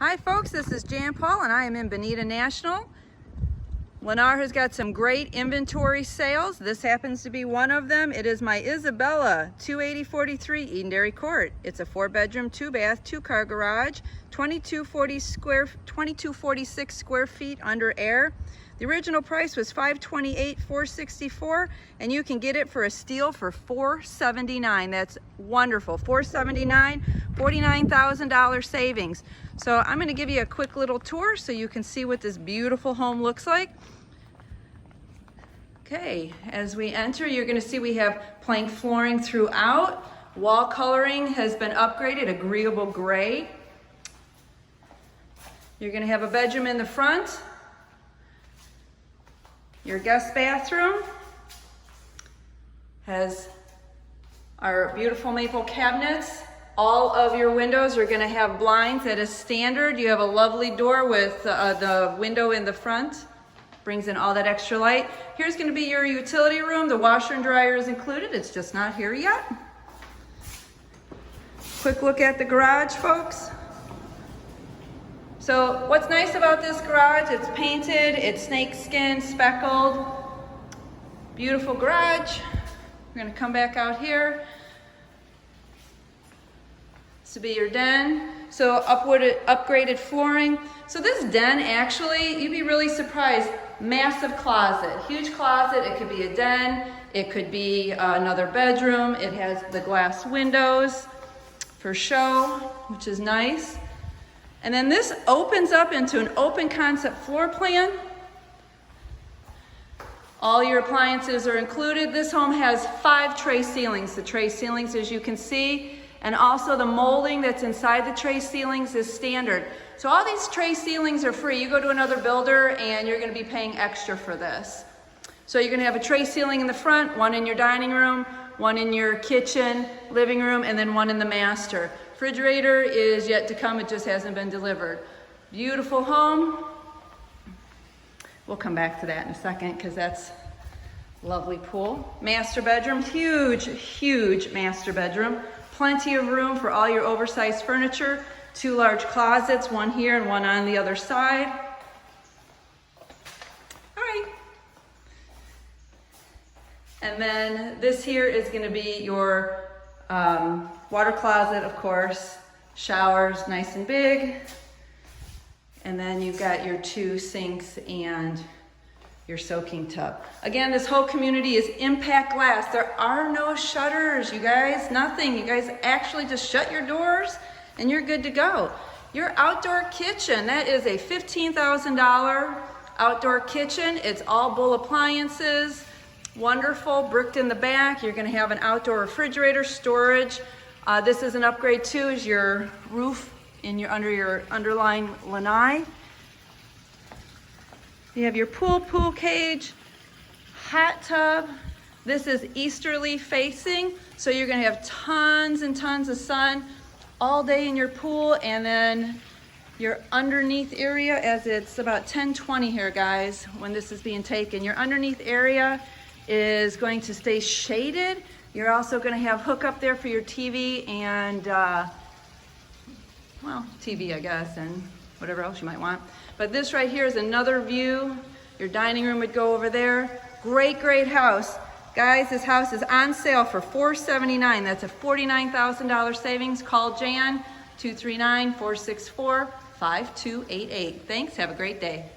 Hi folks, this is Jan.Paul and I am in Bonita National. Lennar has got some great inventory sales. This happens to be one of them. It is my Isabella 28043 Edenderry Court. It's a 4-bedroom, 2-bath, 2-car garage, 2246 square feet under air. The original price was $528,464, and you can get it for a steal for $479. That's wonderful. $479, $49,000 savings. So I'm going to give you a quick little tour so you can see what this beautiful home looks like. Okay, as we enter, you're going to see we have plank flooring throughout. Wall coloring has been upgraded, agreeable gray. You're going to have a bedroom in the front. Your guest bathroom has our beautiful maple cabinets. All of your windows are going to have blinds. That is standard. You have a lovely door with the window in the front. Brings in all that extra light. Here's going to be your utility room. The washer and dryer is included. It's just not here yet. Quick look at the garage, folks. So what's nice about this garage, it's painted, it's snake skin, speckled. Beautiful garage. We're going to come back out here. This will be your den. So upgraded flooring. So this den, actually, you'd be really surprised. Massive closet, huge closet. It could be a den. It could be another bedroom. It has the glass windows for show, which is nice. And then this opens up into an open concept floor plan. All your appliances are included. This home has 5 tray ceilings. The tray ceilings, as you can see, and also the molding that's inside the tray ceilings is standard. So all these tray ceilings are free. You go to another builder and you're going to be paying extra for this. So you're going to have a tray ceiling in the front, one in your dining room, one in your kitchen, living room, and then one in the master. Refrigerator is yet to come. It just hasn't been delivered. Beautiful home. We'll come back to that in a second because that's a lovely pool. Master bedroom, huge, huge master bedroom. Plenty of room for all your oversized furniture. 2 large closets, one here and one on the other side. All right. And then this here is going to be your water closet, of course. Showers, nice and big. And then you've got your 2 sinks and your soaking tub. Again, this whole community is impact glass. There are no shutters, you guys, nothing. You guys actually just shut your doors and you're good to go. Your outdoor kitchen, that is a $15,000 outdoor kitchen. It's all Bull appliances, wonderful, bricked in the back. You're gonna have an outdoor refrigerator, storage. This is an upgrade too, is your roof under your underlying lanai. You have your pool cage, hot tub. This is easterly facing, so you're gonna have tons and tons of sun all day in your pool, and then your underneath area, as it's about 10:20 here, guys, when this is being taken. Your underneath area is going to stay shaded. You're also gonna have hookup there for your TV and, well, TV, I guess, and whatever else you might want. But this right here is another view. Your dining room would go over there. Great, great house. Guys, this house is on sale for $479. That's a $49,000 savings. Call Jan, 239-464-5288. Thanks, have a great day.